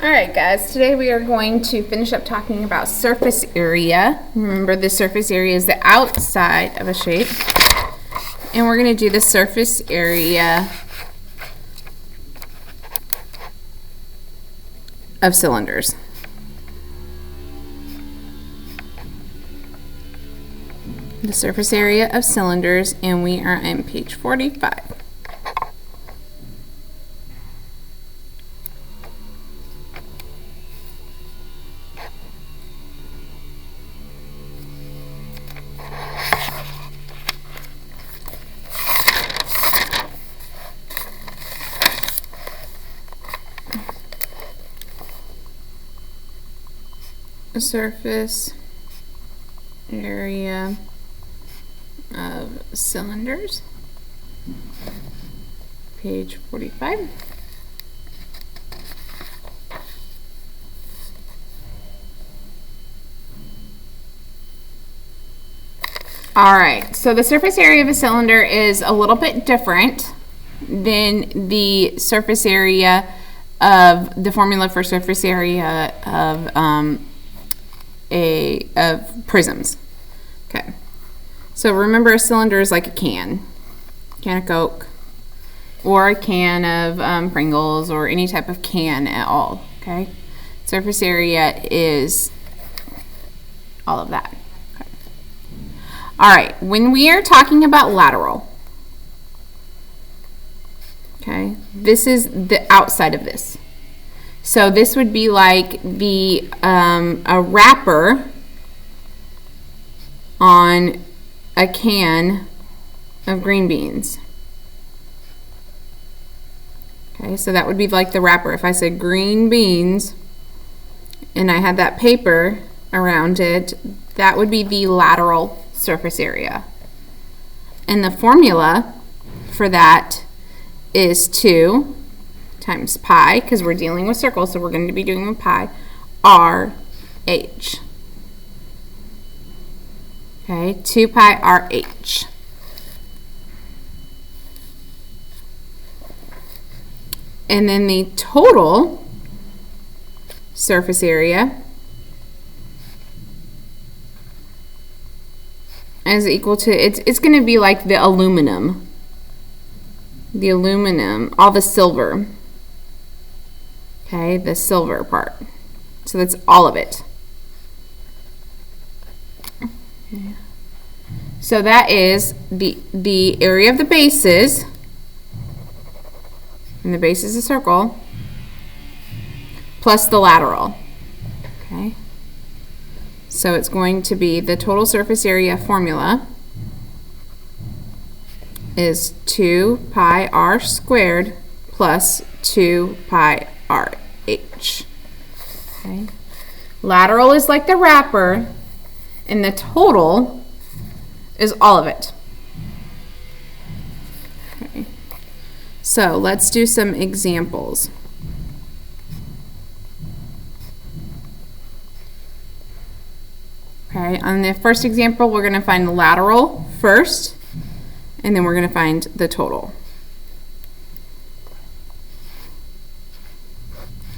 Alright guys, today we are going to finish up talking about surface area. Remember, the surface area is the outside of a shape. And we're going to do the surface area of cylinders. The surface area of cylinders, and we are on page 45. Surface area of cylinders, page 45. Alright, so the surface area of a cylinder is a little bit different than the surface area of the formula for surface area of prisms. Okay, so remember, a cylinder is like a can of Coke, or a can of Pringles, or any type of can at all. Okay, surface area is all of that. Okay. All right, when we are talking about lateral, okay, this is the outside of this. So this would be like the a wrapper on a can of green beans. Okay, so that would be like the wrapper. If I said green beans and I had that paper around it, that would be the lateral surface area. And the formula for that is 2 times pi, because we're dealing with circles, so we're going to be doing with pi, RH. Okay, 2 pi RH. And then the total surface area is equal to, it's going to be like the aluminum, all the silver. Okay, the silver part. So that's all of it. Okay. So that is the area of the bases, and the base is a circle, plus the lateral. Okay. So it's going to be the total surface area formula is 2 pi r squared plus 2 pi RH. Okay. Lateral is like the wrapper, and the total is all of it. Okay. So let's do some examples. Okay, on the first example, we're going to find the lateral first, and then we're going to find the total.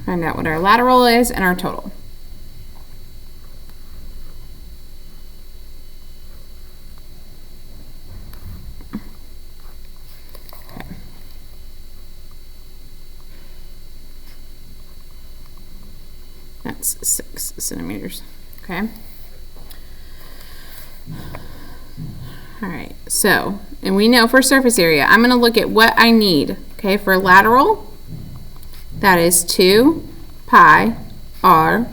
Find out what our lateral is and our total. Okay. That's 6 centimeters. Okay. All right, so, and we know for surface area, I'm going to look at what I need. Okay, for lateral, that is 2 pi r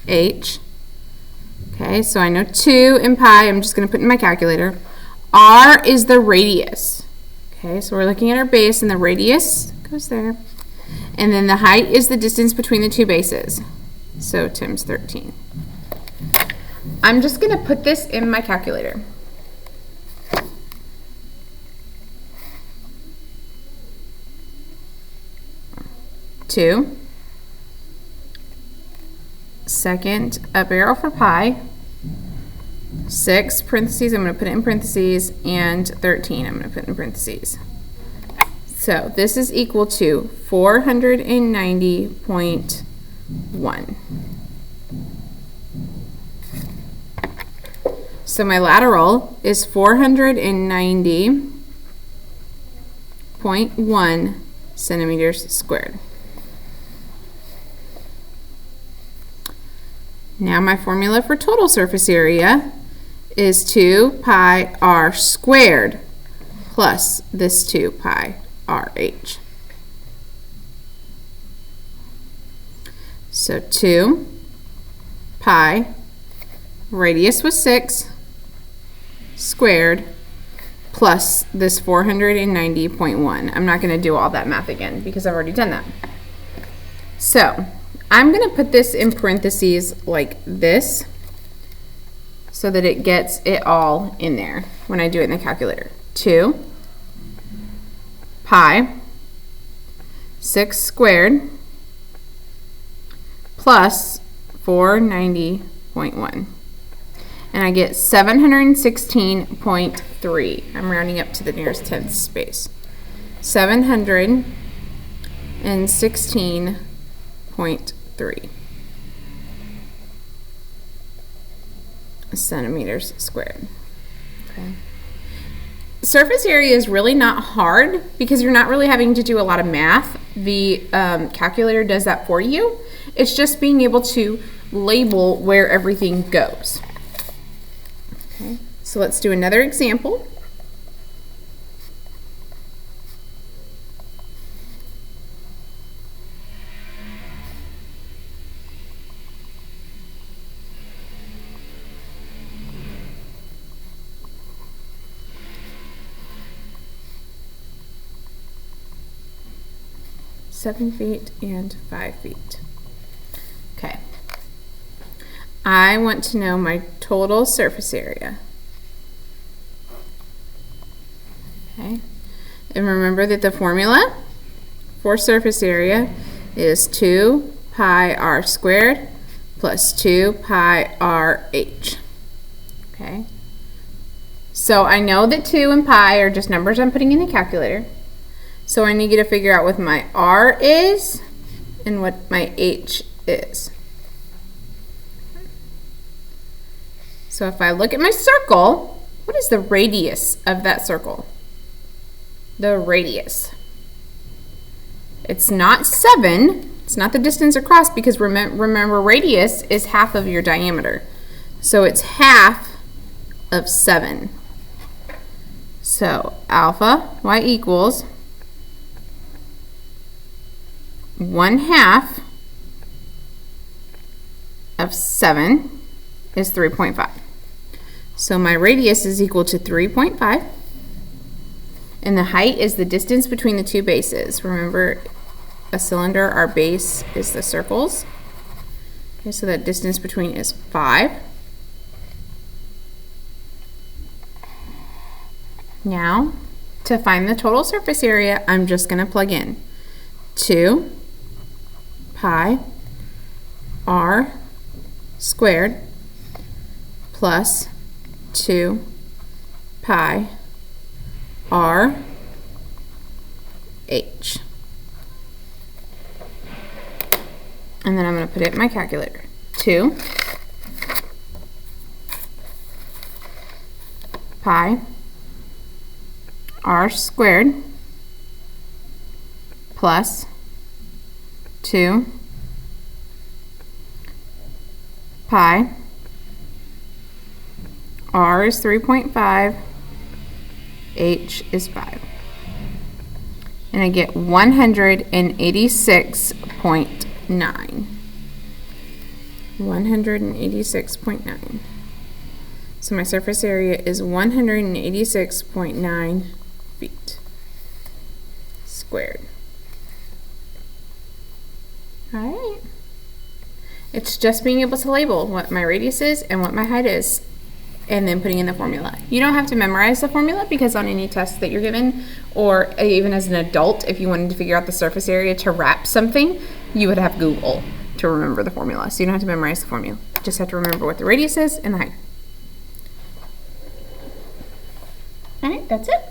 h. Okay, so I know 2 and pi, I'm just going to put in my calculator. R is the radius. Okay, so we're looking at our base, and the radius goes there. And then the height is the distance between the two bases. So times 13. I'm just going to put this in my calculator. 2, second up arrow for pi, 6 parentheses, I'm going to put it in parentheses, and 13 I'm going to put in parentheses. So this is equal to 490.1 1. So my lateral is 490.1 centimeters squared. Now my formula for total surface area is 2 pi r squared plus this 2 pi RH. So 2 pi, radius was 6, squared, plus this 490.1. I'm not going to do all that math again because I've already done that. So I'm going to put this in parentheses like this so that it gets it all in there when I do it in the calculator. 2 pi 6 squared plus 490.1. And I get 716.3. I'm rounding up to the nearest tenth space. 716.3 centimeters squared. Okay. Surface area is really not hard because you're not really having to do a lot of math. The calculator does that for you. It's just being able to label where everything goes. Okay, so let's do another example. Seven feet and 5 feet. Okay. I want to know my total surface area. Okay. And remember that the formula for surface area is 2 pi r squared plus 2 pi RH. Okay. So I know that 2 and pi are just numbers I'm putting in the calculator. So I need to figure out what my r is and what my h is. So if I look at my circle, what is the radius of that circle? The radius. It's not 7. It's not the distance across because remember radius is half of your diameter. So it's half of 7. So alpha y equals 1/2 of 7 is 3.5. So my radius is equal to 3.5. And the height is the distance between the two bases. Remember, a cylinder, our base is the circles. Okay, so that distance between is 5. Now, to find the total surface area, I'm just going to plug in 2 pi r squared plus 2 pi r h. And then I'm going to put it in my calculator. 2 pi r squared plus 2 pi, r is 3.5, h is 5. And I get 186.9. 186.9. So my surface area is 186.9 feet squared. All right. It's just being able to label what my radius is and what my height is, and then putting in the formula. You don't have to memorize the formula because on any test that you're given, or even as an adult, if you wanted to figure out the surface area to wrap something, you would have Google to remember the formula. So you don't have to memorize the formula. You just have to remember what the radius is and the height. All right, that's it.